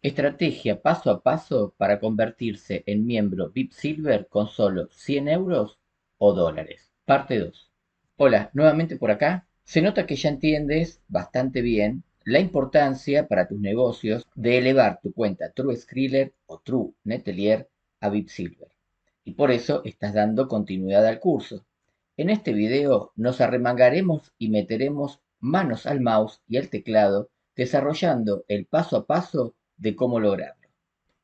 Estrategia paso a paso para convertirse en miembro VIP Silver con solo 100 euros o dólares. Parte 2. Hola, nuevamente por acá. Se nota que ya entiendes bastante bien la importancia para tus negocios de elevar tu cuenta True Skriller o True Netelier a VIP Silver. Y por eso estás dando continuidad al curso. En este video nos arremangaremos y meteremos manos al mouse y al teclado desarrollando el paso a paso de cómo lograrlo.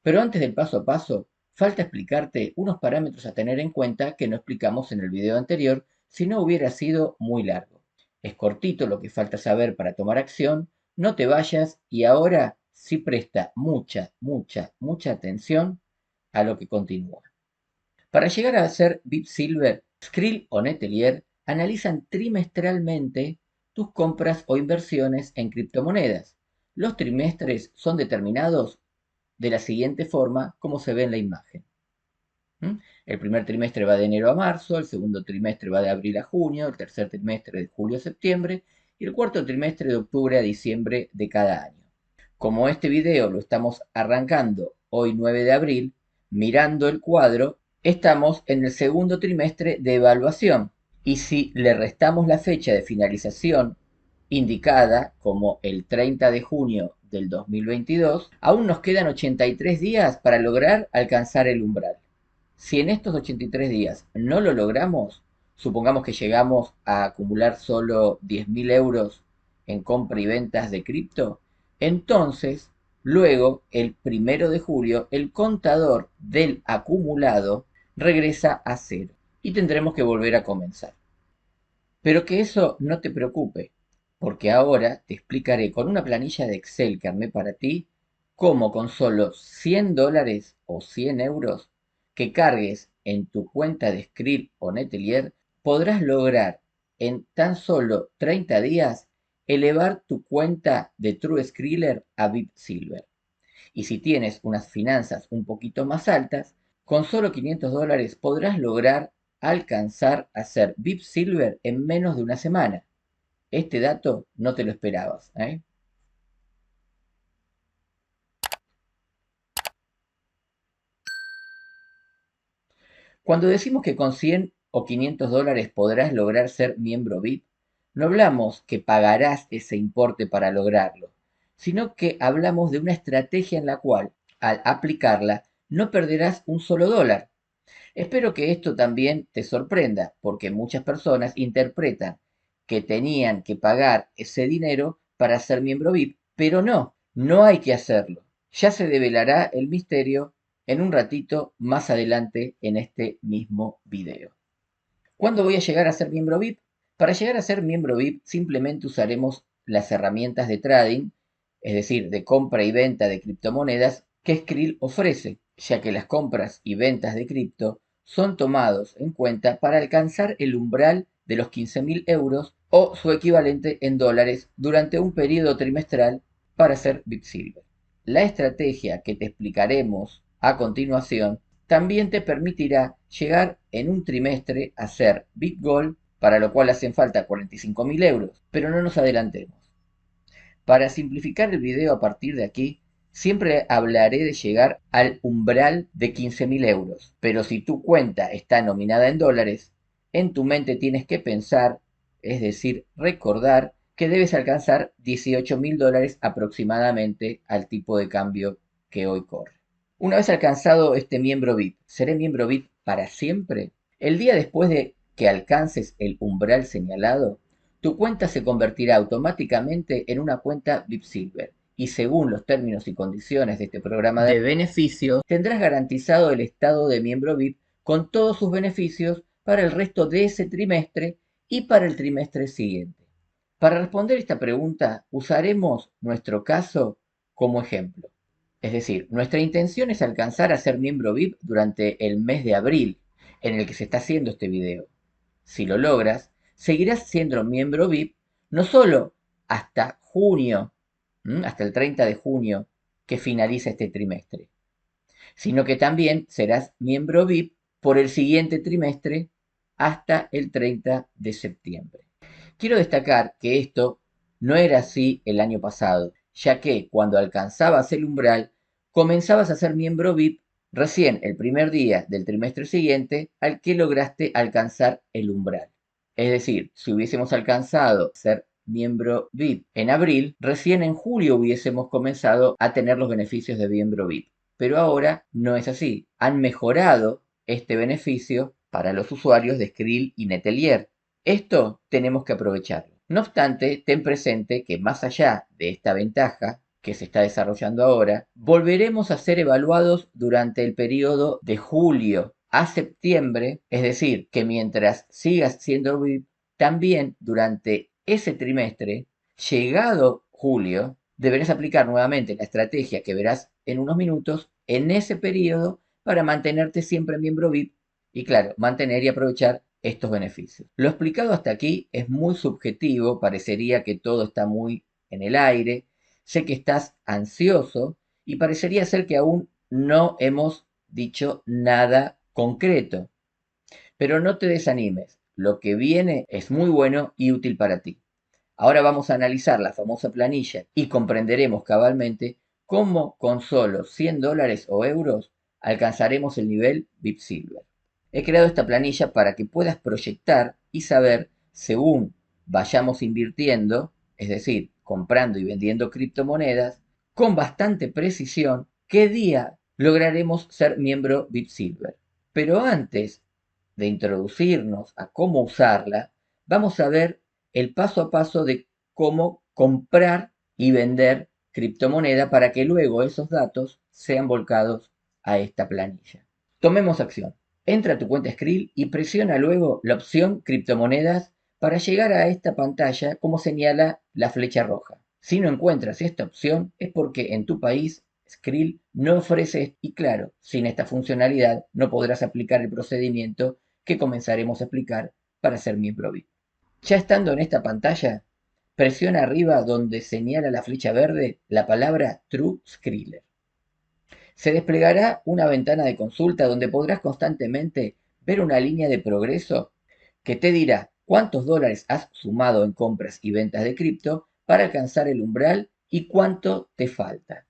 Pero antes del paso a paso, falta explicarte unos parámetros a tener en cuenta que no explicamos en el video anterior, si no hubiera sido muy largo. Es cortito lo que falta saber para tomar acción, no te vayas y ahora sí presta mucha atención a lo que continúa. Para llegar a ser VIP Silver, Skrill o Netelier analizan trimestralmente tus compras o inversiones en criptomonedas. Los trimestres son determinados de la siguiente forma, como se ve en la imagen. El primer trimestre va de enero a marzo, el segundo trimestre va de abril a junio, el tercer trimestre de julio a septiembre y el cuarto trimestre de octubre a diciembre de cada año. Como este video lo estamos arrancando hoy 9 de abril, mirando el cuadro, estamos en el segundo trimestre de evaluación y si le restamos la fecha de finalización indicada como el 30 de junio del 2022, aún nos quedan 83 días para lograr alcanzar el umbral. Si en estos 83 días no lo logramos, supongamos que llegamos a acumular solo 10.000 euros en compra y ventas de cripto, entonces, luego, el 1 de julio, el contador del acumulado regresa a cero y tendremos que volver a comenzar. Pero que eso no te preocupe, porque ahora te explicaré con una planilla de Excel que armé para ti cómo con solo 100 dólares o 100 euros que cargues en tu cuenta de Skrill o Netelier podrás lograr en tan solo 30 días elevar tu cuenta de True Skriller a VIP Silver. Y si tienes unas finanzas un poquito más altas, con solo 500 dólares podrás lograr alcanzar a ser VIP Silver en menos de una semana. Este dato no te lo esperabas, ¿eh? Cuando decimos que con 100 o 500 dólares podrás lograr ser miembro VIP, no hablamos que pagarás ese importe para lograrlo, sino que hablamos de una estrategia en la cual, al aplicarla, no perderás un solo dólar. Espero que esto también te sorprenda, porque muchas personas interpretan que tenían que pagar ese dinero para ser miembro VIP, pero no, no hay que hacerlo. Ya se develará el misterio en un ratito más adelante en este mismo video. ¿Cuándo voy a llegar a ser miembro VIP? Para llegar a ser miembro VIP simplemente usaremos las herramientas de trading, es decir, de compra y venta de criptomonedas que Skrill ofrece, ya que las compras y ventas de cripto son tomados en cuenta para alcanzar el umbral de los 15.000 euros o su equivalente en dólares durante un periodo trimestral para ser VIP Silver. La estrategia que te explicaremos a continuación también te permitirá llegar en un trimestre a ser Big Goal, para lo cual hacen falta 45.000 euros, pero no nos adelantemos. Para simplificar el video a partir de aquí, siempre hablaré de llegar al umbral de 15.000 euros, pero si tu cuenta está nominada en dólares, en tu mente tienes que pensar, es decir, recordar que debes alcanzar 18.000 dólares aproximadamente al tipo de cambio que hoy corre. Una vez alcanzado este miembro VIP, ¿seré miembro VIP para siempre? El día después de que alcances el umbral señalado, tu cuenta se convertirá automáticamente en una cuenta VIP Silver y según los términos y condiciones de este programa de beneficios, tendrás garantizado el estado de miembro VIP con todos sus beneficios para el resto de ese trimestre y para el trimestre siguiente. Para responder esta pregunta, usaremos nuestro caso como ejemplo. Es decir, nuestra intención es alcanzar a ser miembro VIP durante el mes de abril, en el que se está haciendo este video. Si lo logras, seguirás siendo miembro VIP no solo hasta junio, hasta el 30 de junio que finaliza este trimestre, sino que también serás miembro VIP por el siguiente trimestre hasta el 30 de septiembre. Quiero destacar que esto no era así el año pasado, ya que cuando alcanzabas el umbral, comenzabas a ser miembro VIP recién el primer día del trimestre siguiente al que lograste alcanzar el umbral. Es decir, si hubiésemos alcanzado ser miembro VIP en abril, recién en julio hubiésemos comenzado a tener los beneficios de miembro VIP. Pero ahora no es así. Han mejorado este beneficio para los usuarios de Skrill y Netelier. Esto tenemos que aprovecharlo. No obstante, ten presente que más allá de esta ventaja que se está desarrollando ahora, volveremos a ser evaluados durante el periodo de julio a septiembre, es decir, que mientras sigas siendo VIP, también durante ese trimestre, llegado julio, deberás aplicar nuevamente la estrategia que verás en unos minutos en ese periodo para mantenerte siempre miembro VIP y, claro, mantener y aprovechar estos beneficios. Lo explicado hasta aquí es muy subjetivo, parecería que todo está muy en el aire. Sé que estás ansioso y parecería ser que aún no hemos dicho nada concreto. Pero no te desanimes, lo que viene es muy bueno y útil para ti. Ahora vamos a analizar la famosa planilla y comprenderemos cabalmente cómo con solo $100 o euros alcanzaremos el nivel VIP Silver. He creado esta planilla para que puedas proyectar y saber, según vayamos invirtiendo, es decir, comprando y vendiendo criptomonedas, con bastante precisión, qué día lograremos ser miembro VIP Silver. Pero antes de introducirnos a cómo usarla, vamos a ver el paso a paso de cómo comprar y vender criptomoneda para que luego esos datos sean volcados a esta planilla. Tomemos acción. Entra a tu cuenta Skrill y presiona luego la opción criptomonedas para llegar a esta pantalla como señala la flecha roja. Si no encuentras esta opción es porque en tu país Skrill no ofrece, y claro, sin esta funcionalidad no podrás aplicar el procedimiento que comenzaremos a explicar para ser miembro VIP. Ya estando en esta pantalla, presiona arriba donde señala la flecha verde la palabra True Skriller. Se desplegará una ventana de consulta donde podrás constantemente ver una línea de progreso que te dirá cuántos dólares has sumado en compras y ventas de cripto para alcanzar el umbral y cuánto te falta.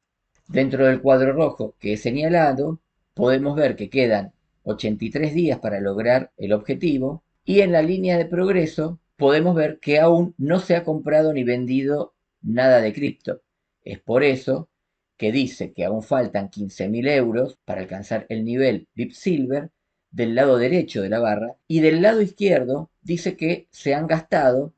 Dentro del cuadro rojo que he señalado, podemos ver que quedan 83 días para lograr el objetivo y en la línea de progreso podemos ver que aún no se ha comprado ni vendido nada de cripto. Es por eso que dice que aún faltan 15.000 euros para alcanzar el nivel VIP Silver del lado derecho de la barra y del lado izquierdo dice que se han gastado,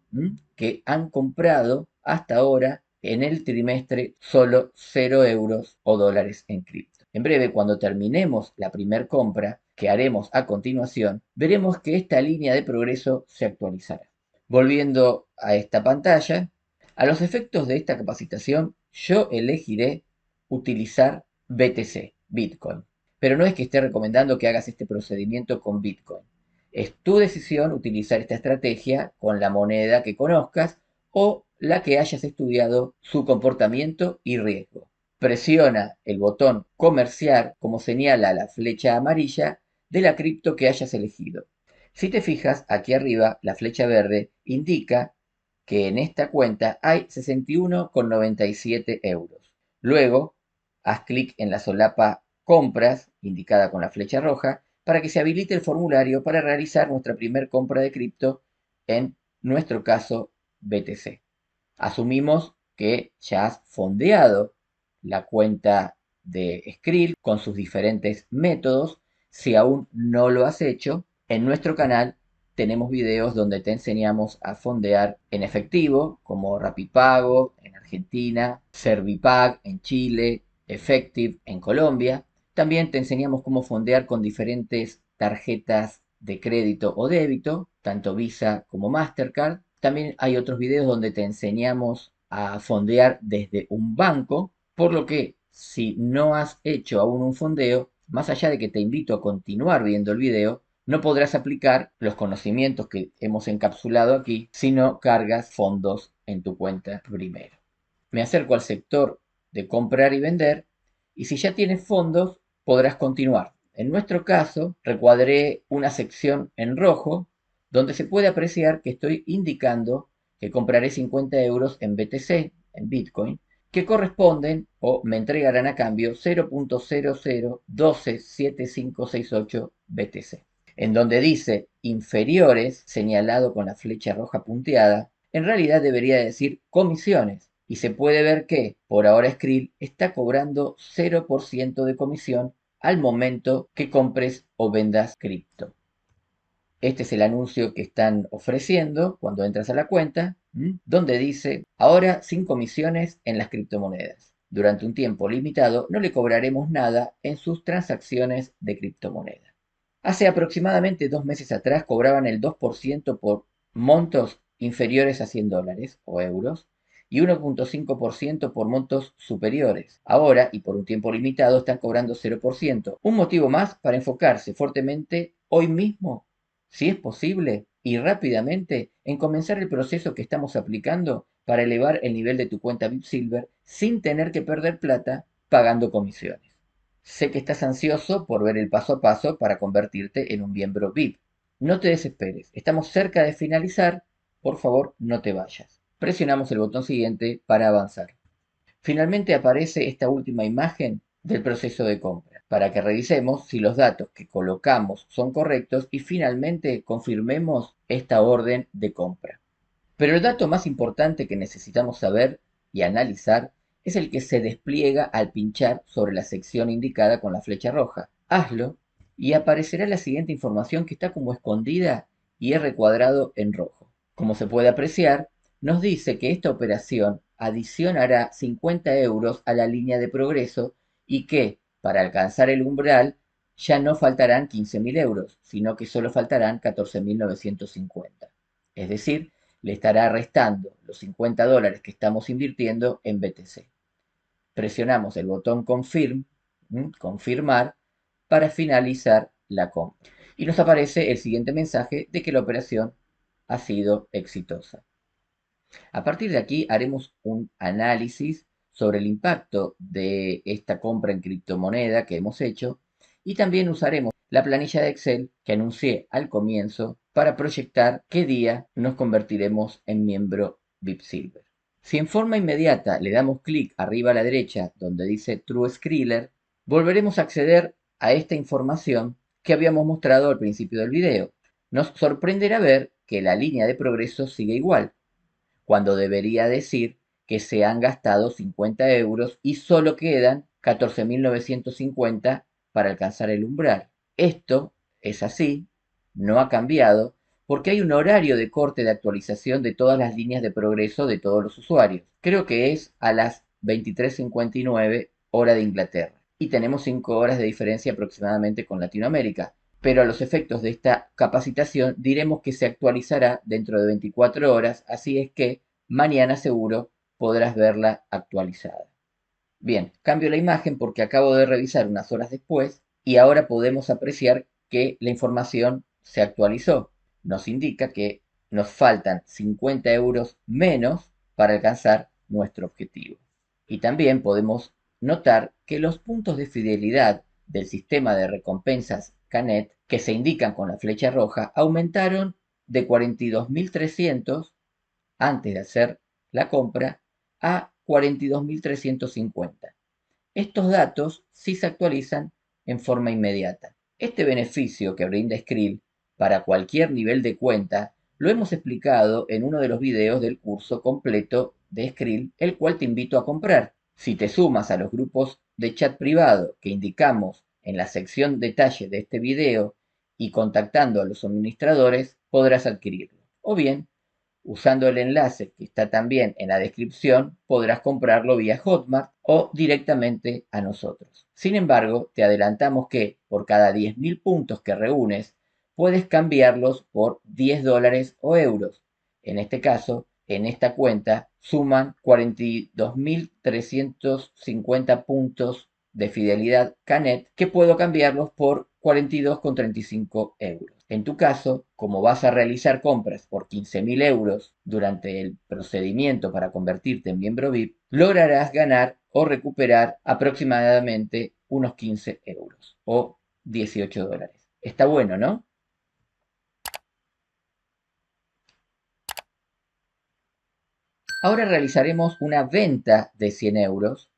que han comprado hasta ahora en el trimestre solo 0 euros o dólares en cripto. En breve, cuando terminemos la primer compra que haremos a continuación, veremos que esta línea de progreso se actualizará. Volviendo a esta pantalla, a los efectos de esta capacitación, yo elegiré utilizar BTC, Bitcoin. Pero no es que esté recomendando que hagas este procedimiento con Bitcoin. Es tu decisión utilizar esta estrategia con la moneda que conozcas o la que hayas estudiado su comportamiento y riesgo. Presiona el botón comerciar como señala la flecha amarilla de la cripto que hayas elegido. Si te fijas, aquí arriba la flecha verde indica que en esta cuenta hay 61,97 euros. Luego, haz clic en la solapa compras, indicada con la flecha roja, para que se habilite el formulario para realizar nuestra primera compra de cripto, en nuestro caso BTC. Asumimos que ya has fondeado la cuenta de Skrill con sus diferentes métodos. Si aún no lo has hecho, en nuestro canal tenemos videos donde te enseñamos a fondear en efectivo, como Rapipago en Argentina, Servipag en Chile, Effective en Colombia. También te enseñamos cómo fondear con diferentes tarjetas de crédito o débito, tanto Visa como Mastercard. También hay otros videos donde te enseñamos a fondear desde un banco, por lo que si no has hecho aún un fondeo, más allá de que te invito a continuar viendo el video, no podrás aplicar los conocimientos que hemos encapsulado aquí si no cargas fondos en tu cuenta primero. Me acerco al sector de comprar y vender y si ya tienes fondos podrás continuar. En nuestro caso, recuadré una sección en rojo donde se puede apreciar que estoy indicando que compraré 50 euros en BTC, en Bitcoin, que corresponden o me entregarán a cambio 0.00127568 BTC. En donde dice inferiores, señalado con la flecha roja punteada, en realidad debería decir comisiones. Y se puede ver que, por ahora Skrill está cobrando 0% de comisión al momento que compres o vendas cripto. Este es el anuncio que están ofreciendo cuando entras a la cuenta, donde dice, ahora sin comisiones en las criptomonedas. Durante un tiempo limitado no le cobraremos nada en sus transacciones de criptomonedas. Hace aproximadamente 2 meses atrás cobraban el 2% por montos inferiores a $100 o euros y 1.5% por montos superiores. Ahora, y por un tiempo limitado, están cobrando 0%. Un motivo más para enfocarse fuertemente hoy mismo, si es posible, y rápidamente en comenzar el proceso que estamos aplicando para elevar el nivel de tu cuenta VIP Silver sin tener que perder plata pagando comisiones. Sé que estás ansioso por ver el paso a paso para convertirte en un miembro VIP. No te desesperes, estamos cerca de finalizar, por favor no te vayas. Presionamos el botón siguiente para avanzar. Finalmente aparece esta última imagen del proceso de compra, para que revisemos si los datos que colocamos son correctos y finalmente confirmemos esta orden de compra. Pero el dato más importante que necesitamos saber y analizar es el que se despliega al pinchar sobre la sección indicada con la flecha roja. Hazlo y aparecerá la siguiente información que está como escondida y es recuadrado en rojo. Como se puede apreciar, nos dice que esta operación adicionará 50 euros a la línea de progreso y que, para alcanzar el umbral, ya no faltarán 15.000 euros, sino que solo faltarán 14.950. Es decir, le estará restando los $50 que estamos invirtiendo en BTC. Presionamos el botón confirmar, para finalizar la compra. Y nos aparece el siguiente mensaje de que la operación ha sido exitosa. A partir de aquí haremos un análisis sobre el impacto de esta compra en criptomoneda que hemos hecho y también usaremos la planilla de Excel que anuncié al comienzo para proyectar qué día nos convertiremos en miembro VIP Silver. Si en forma inmediata le damos clic arriba a la derecha donde dice True Skriller, volveremos a acceder a esta información que habíamos mostrado al principio del video. Nos sorprenderá ver que la línea de progreso sigue igual, cuando debería decir que se han gastado 50 euros y solo quedan 14.950 para alcanzar el umbral. Esto es así, no ha cambiado, porque hay un horario de corte de actualización de todas las líneas de progreso de todos los usuarios. Creo que es a las 23:59 hora de Inglaterra. Y tenemos 5 horas de diferencia aproximadamente con Latinoamérica. Pero a los efectos de esta capacitación diremos que se actualizará dentro de 24 horas, así es que mañana seguro podrás verla actualizada. Bien, cambio la imagen porque acabo de revisar unas horas después y ahora podemos apreciar que la información se actualizó. Nos indica que nos faltan 50 euros menos para alcanzar nuestro objetivo. Y también podemos notar que los puntos de fidelidad del sistema de recompensas Canet, que se indican con la flecha roja, aumentaron de 42.300 antes de hacer la compra a 42.350. Estos datos sí se actualizan en forma inmediata. Este beneficio que brinda Skrill para cualquier nivel de cuenta lo hemos explicado en uno de los videos del curso completo de Skrill, el cual te invito a comprar. Si te sumas a los grupos de chat privado que indicamos en la sección detalle de este video y contactando a los suministradores, podrás adquirirlo. O bien, usando el enlace que está también en la descripción, podrás comprarlo vía Hotmart o directamente a nosotros. Sin embargo, te adelantamos que por cada 10.000 puntos que reúnes, puedes cambiarlos por $10 o euros. En este caso, en esta cuenta suman 42.350 puntos de fidelidad Canet que puedo cambiarlos por 42,35 euros. En tu caso, como vas a realizar compras por 15.000 euros durante el procedimiento para convertirte en miembro VIP, lograrás ganar o recuperar aproximadamente unos 15 euros o $18. Está bueno, ¿no? Ahora realizaremos una venta de 100 euros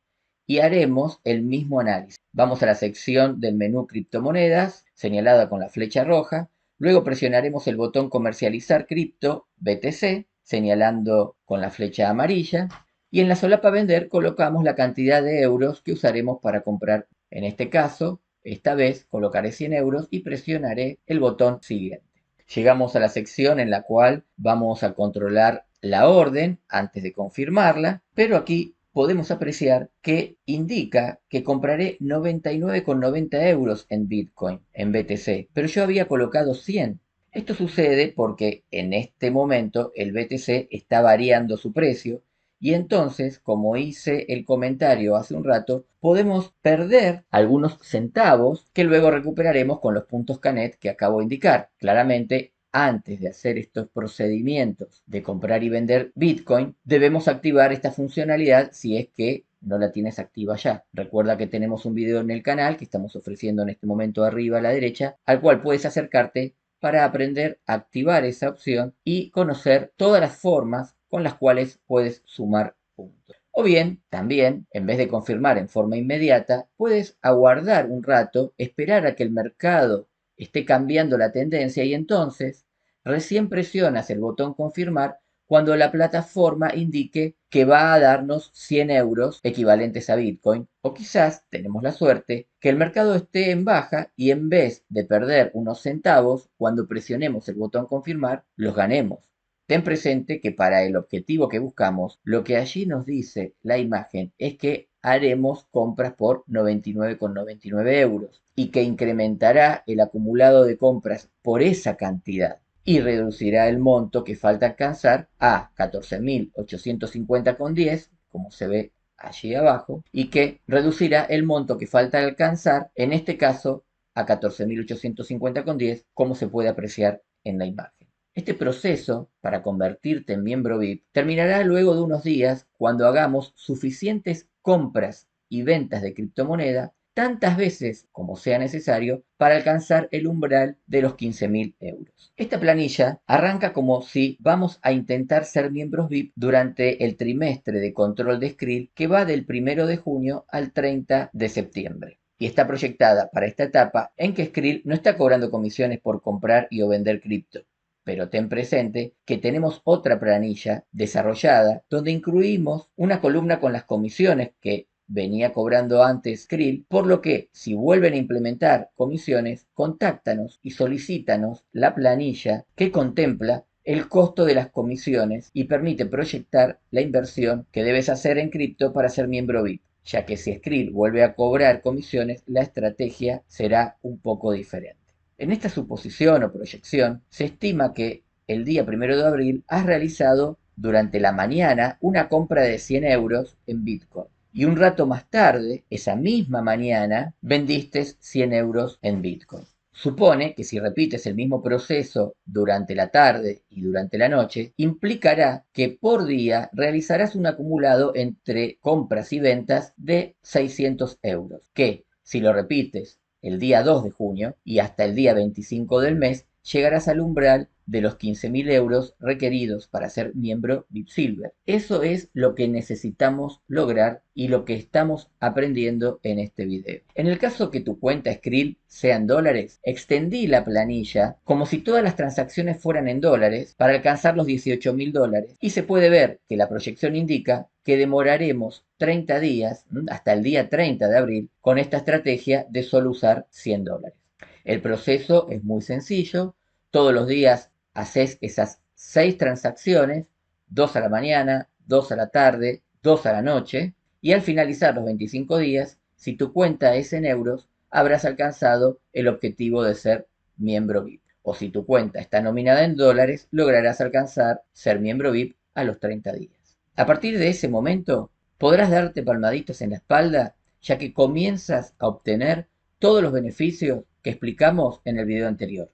y haremos el mismo análisis. Vamos a la sección del menú criptomonedas, señalada con la flecha roja. Luego presionaremos el botón comercializar cripto BTC, señalando con la flecha amarilla. Y en la solapa vender colocamos la cantidad de euros que usaremos para comprar. En este caso, esta vez colocaré 100 euros y presionaré el botón siguiente. Llegamos a la sección en la cual vamos a controlar la orden antes de confirmarla, pero aquí podemos apreciar que indica que compraré 99,90 euros en Bitcoin, en BTC, pero yo había colocado 100. Esto sucede porque en este momento el BTC está variando su precio y entonces, como hice el comentario hace un rato, podemos perder algunos centavos que luego recuperaremos con los puntos Canet que acabo de indicar. Claramente, antes de hacer estos procedimientos de comprar y vender Bitcoin, debemos activar esta funcionalidad si es que no la tienes activa ya. Recuerda que tenemos un video en el canal que estamos ofreciendo en este momento arriba a la derecha, al cual puedes acercarte para aprender a activar esa opción y conocer todas las formas con las cuales puedes sumar puntos. O bien, también, en vez de confirmar en forma inmediata, puedes aguardar un rato, esperar a que el mercado esté cambiando la tendencia y entonces recién presionas el botón confirmar cuando la plataforma indique que va a darnos 100 euros equivalentes a Bitcoin, o quizás tenemos la suerte que el mercado esté en baja y en vez de perder unos centavos cuando presionemos el botón confirmar, los ganemos. Ten presente que para el objetivo que buscamos, lo que allí nos dice la imagen es que haremos compras por 99,99 euros y que incrementará el acumulado de compras por esa cantidad y reducirá el monto que falta alcanzar a 14.850,10, como se ve allí abajo, y que reducirá el monto que falta alcanzar, en este caso, a 14.850,10, como se puede apreciar en la imagen. Este proceso para convertirte en miembro VIP terminará luego de unos días cuando hagamos suficientes compras y ventas de criptomoneda tantas veces como sea necesario para alcanzar el umbral de los 15.000 euros. Esta planilla arranca como si vamos a intentar ser miembros VIP durante el trimestre de control de Skrill que va del 1 de junio al 30 de septiembre. Y está proyectada para esta etapa en que Skrill no está cobrando comisiones por comprar y o vender cripto. Pero ten presente que tenemos otra planilla desarrollada donde incluimos una columna con las comisiones que venía cobrando antes Skrill, por lo que si vuelven a implementar comisiones, contáctanos y solicítanos la planilla que contempla el costo de las comisiones y permite proyectar la inversión que debes hacer en cripto para ser miembro VIP, ya que si Skrill vuelve a cobrar comisiones, la estrategia será un poco diferente. En esta suposición o proyección, se estima que el día 1 de abril has realizado durante la mañana una compra de 100 euros en Bitcoin. Y un rato más tarde, esa misma mañana, vendiste 100 euros en Bitcoin. Supone que si repites el mismo proceso durante la tarde y durante la noche, implicará que por día realizarás un acumulado entre compras y ventas de 600 euros, que si lo repites el día 2 de junio y hasta el día 25 del mes, llegarás al umbral de los 15.000 euros requeridos para ser miembro VIP Silver. Eso es lo que necesitamos lograr y lo que estamos aprendiendo en este video. En el caso que tu cuenta Skrill sea en dólares, extendí la planilla como si todas las transacciones fueran en dólares para alcanzar los 18.000 dólares. Y se puede ver que la proyección indica que demoraremos 30 días, hasta el día 30 de abril, con esta estrategia de solo usar 100 dólares. El proceso es muy sencillo. Todos los días haces esas 6 transacciones, 2 a la mañana, 2 a la tarde, 2 a la noche, y al finalizar los 25 días, si tu cuenta es en euros, habrás alcanzado el objetivo de ser miembro VIP. O si tu cuenta está nominada en dólares, lograrás alcanzar ser miembro VIP a los 30 días. A partir de ese momento, podrás darte palmaditas en la espalda, ya que comienzas a obtener todos los beneficios que explicamos en el video anterior.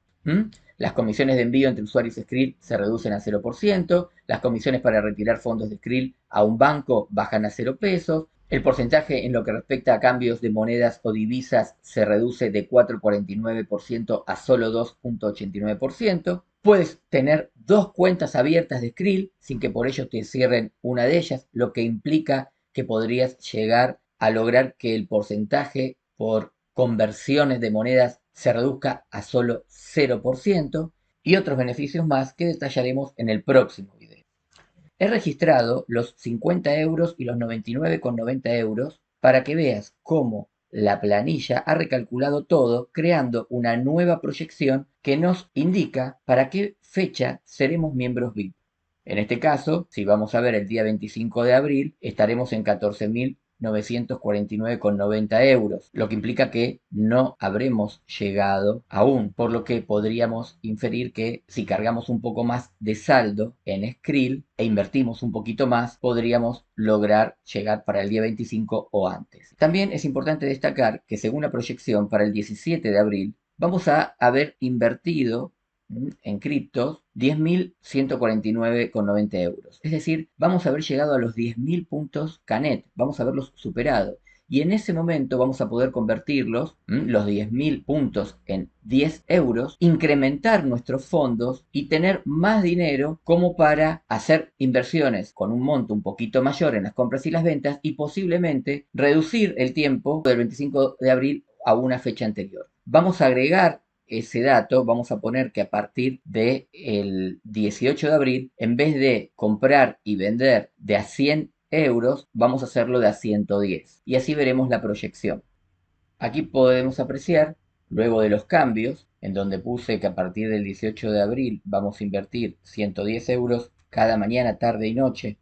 Las comisiones de envío entre usuarios Skrill se reducen a 0%, las comisiones para retirar fondos de Skrill a un banco bajan a 0 pesos, el porcentaje en lo que respecta a cambios de monedas o divisas se reduce de 4,49% a solo 2,89%, Puedes tener dos cuentas abiertas de Skrill sin que por ello te cierren una de ellas, lo que implica que podrías llegar a lograr que el porcentaje por conversiones de monedas se reduzca a solo 0% y otros beneficios más que detallaremos en el próximo video. He registrado los 50 euros y los 99,90 euros para que veas cómo la planilla ha recalculado todo, creando una nueva proyección que nos indica para qué fecha seremos miembros VIP. En este caso, si vamos a ver el día 25 de abril, estaremos en 14.949,90 euros, lo que implica que no habremos llegado aún, por lo que podríamos inferir que si cargamos un poco más de saldo en Skrill e invertimos un poquito más, podríamos lograr llegar para el día 25 o antes. También es importante destacar que según la proyección para el 17 de abril, vamos a haber invertido en criptos 10.149,90 euros. Es decir, vamos a haber llegado a los 10.000 puntos Canet, vamos a haberlos superado. Y en ese momento vamos a poder convertirlos, los 10.000 puntos en 10 euros, incrementar nuestros fondos y tener más dinero como para hacer inversiones con un monto un poquito mayor en las compras y las ventas y posiblemente reducir el tiempo del 25 de abril a una fecha anterior. Vamos a agregar ese dato, vamos a poner que a partir del 18 de abril, en vez de comprar y vender de a 100 euros, vamos a hacerlo de a 110. Y así veremos la proyección. Aquí podemos apreciar, luego de los cambios, en donde puse que a partir del 18 de abril vamos a invertir 110 euros cada mañana, tarde y noche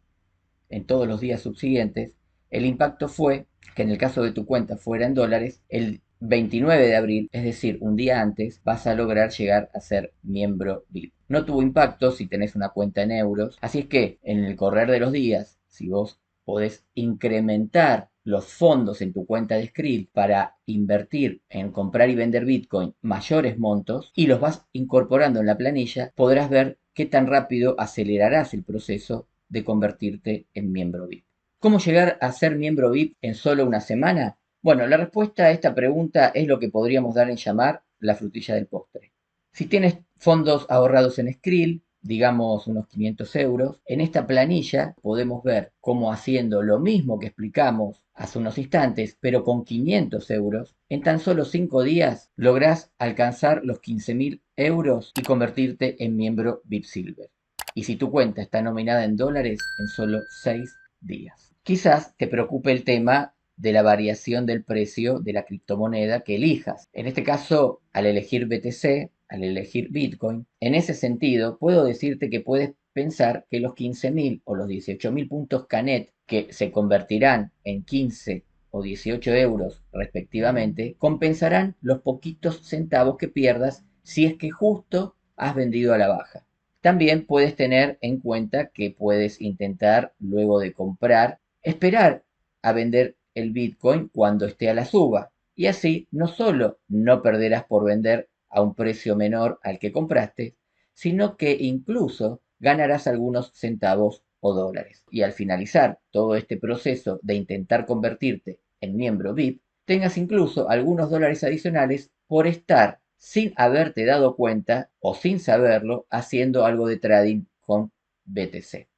en todos los días subsiguientes, el impacto fue que en el caso de tu cuenta fuera en dólares, el 29 de abril, es decir, un día antes, vas a lograr llegar a ser miembro VIP. No tuvo impacto si tenés una cuenta en euros, así es que en el correr de los días, si vos podés incrementar los fondos en tu cuenta de Skrill para invertir en comprar y vender Bitcoin mayores montos y los vas incorporando en la planilla, podrás ver qué tan rápido acelerarás el proceso de convertirte en miembro VIP. ¿Cómo llegar a ser miembro VIP en solo una semana? Bueno, la respuesta a esta pregunta es lo que podríamos dar en llamar la frutilla del postre. Si tienes fondos ahorrados en Skrill, digamos unos 500 euros, en esta planilla podemos ver cómo haciendo lo mismo que explicamos hace unos instantes, pero con 500 euros, en tan solo 5 días lográs alcanzar los 15.000 euros y convertirte en miembro VIP Silver. Y si tu cuenta está nominada en dólares, en solo 6 días. Quizás te preocupe el tema de la variación del precio de la criptomoneda que elijas. En este caso, al elegir BTC, al elegir Bitcoin, en ese sentido, puedo decirte que puedes pensar que los 15.000 o los 18.000 puntos Canet, que se convertirán en 15 o 18 euros respectivamente, compensarán los poquitos centavos que pierdas si es que justo has vendido a la baja. También puedes tener en cuenta que puedes intentar, luego de comprar, esperar a vender el Bitcoin cuando esté a la suba. Y así no solo no perderás por vender a un precio menor al que compraste, sino que incluso ganarás algunos centavos o dólares. Y al finalizar todo este proceso de intentar convertirte en miembro VIP, tengas incluso algunos dólares adicionales por estar sin haberte dado cuenta o sin saberlo haciendo algo de trading con BTC.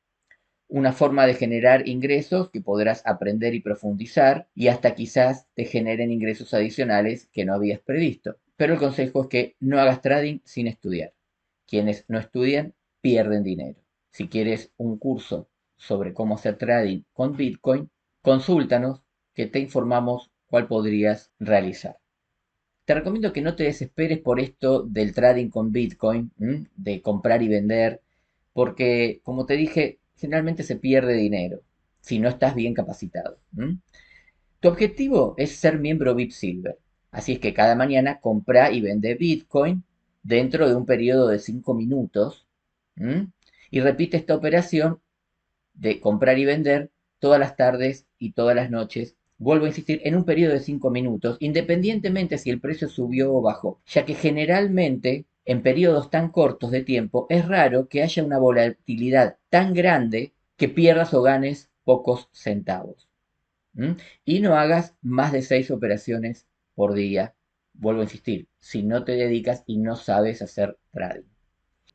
Una forma de generar ingresos que podrás aprender y profundizar y hasta quizás te generen ingresos adicionales que no habías previsto. Pero el consejo es que no hagas trading sin estudiar. Quienes no estudian pierden dinero. Si quieres un curso sobre cómo hacer trading con Bitcoin, consúltanos que te informamos cuál podrías realizar. Te recomiendo que no te desesperes por esto del trading con Bitcoin, de comprar y vender, porque, como te dije, generalmente se pierde dinero si no estás bien capacitado. Tu objetivo es ser miembro VIP Silver, así es que cada mañana compra y vende Bitcoin dentro de un periodo de 5 minutos y repite esta operación de comprar y vender todas las tardes y todas las noches. Vuelvo a insistir, en un periodo de 5 minutos, independientemente si el precio subió o bajó, ya que generalmente en periodos tan cortos de tiempo es raro que haya una volatilidad tan grande que pierdas o ganes pocos centavos. Y no hagas más de 6 operaciones por día. Vuelvo a insistir, si no te dedicas y no sabes hacer trading.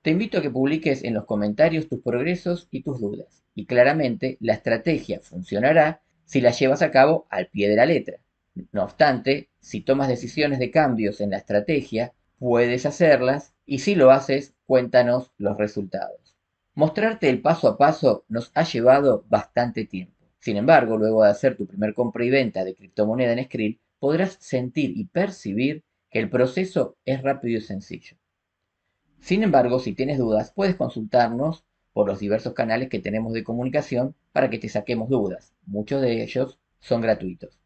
Te invito a que publiques en los comentarios tus progresos y tus dudas. Y claramente la estrategia funcionará si la llevas a cabo al pie de la letra. No obstante, si tomas decisiones de cambios en la estrategia, puedes hacerlas y si lo haces, cuéntanos los resultados. Mostrarte el paso a paso nos ha llevado bastante tiempo. Sin embargo, luego de hacer tu primer compra y venta de criptomoneda en Skrill, podrás sentir y percibir que el proceso es rápido y sencillo. Sin embargo, si tienes dudas, puedes consultarnos por los diversos canales que tenemos de comunicación para que te saquemos dudas. Muchos de ellos son gratuitos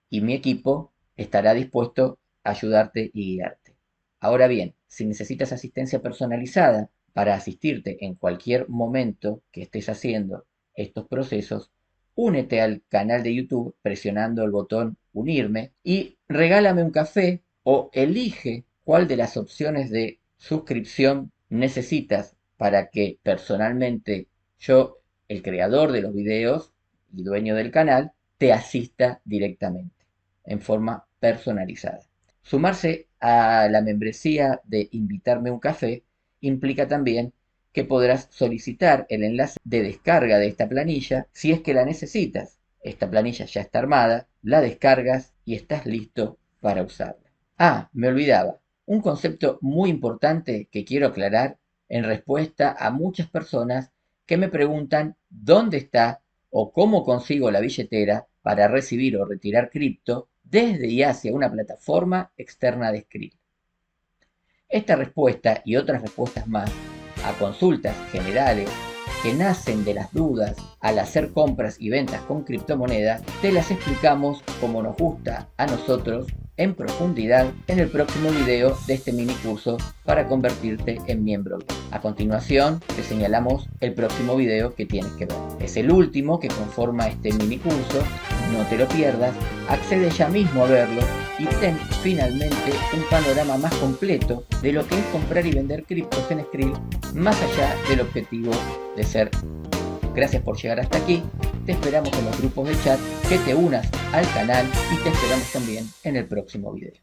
y mi equipo estará dispuesto a ayudarte y guiarte. Ahora bien, si necesitas asistencia personalizada para asistirte en cualquier momento que estés haciendo estos procesos, únete al canal de YouTube presionando el botón unirme y regálame un café o elige cuál de las opciones de suscripción necesitas para que personalmente yo, el creador de los videos y dueño del canal, te asista directamente en forma personalizada. Sumarse a la membresía de Invitarme un café implica también que podrás solicitar el enlace de descarga de esta planilla si es que la necesitas. Esta planilla ya está armada, la descargas y estás listo para usarla. Ah, me olvidaba, un concepto muy importante que quiero aclarar en respuesta a muchas personas que me preguntan dónde está o cómo consigo la billetera para recibir o retirar cripto desde y hacia una plataforma externa de Skrill. Esta respuesta y otras respuestas más a consultas generales que nacen de las dudas al hacer compras y ventas con criptomonedas, te las explicamos como nos gusta a nosotros en profundidad en el próximo video de este mini curso para convertirte en miembro. A continuación te señalamos el próximo video que tienes que ver. Es el último que conforma este mini curso, no te lo pierdas, accede ya mismo a verlo y ten finalmente un panorama más completo de lo que es comprar y vender criptos en Skrill, más allá del objetivo de ser. Gracias por llegar hasta aquí, te esperamos en los grupos de chat, que te unas al canal y te esperamos también en el próximo video.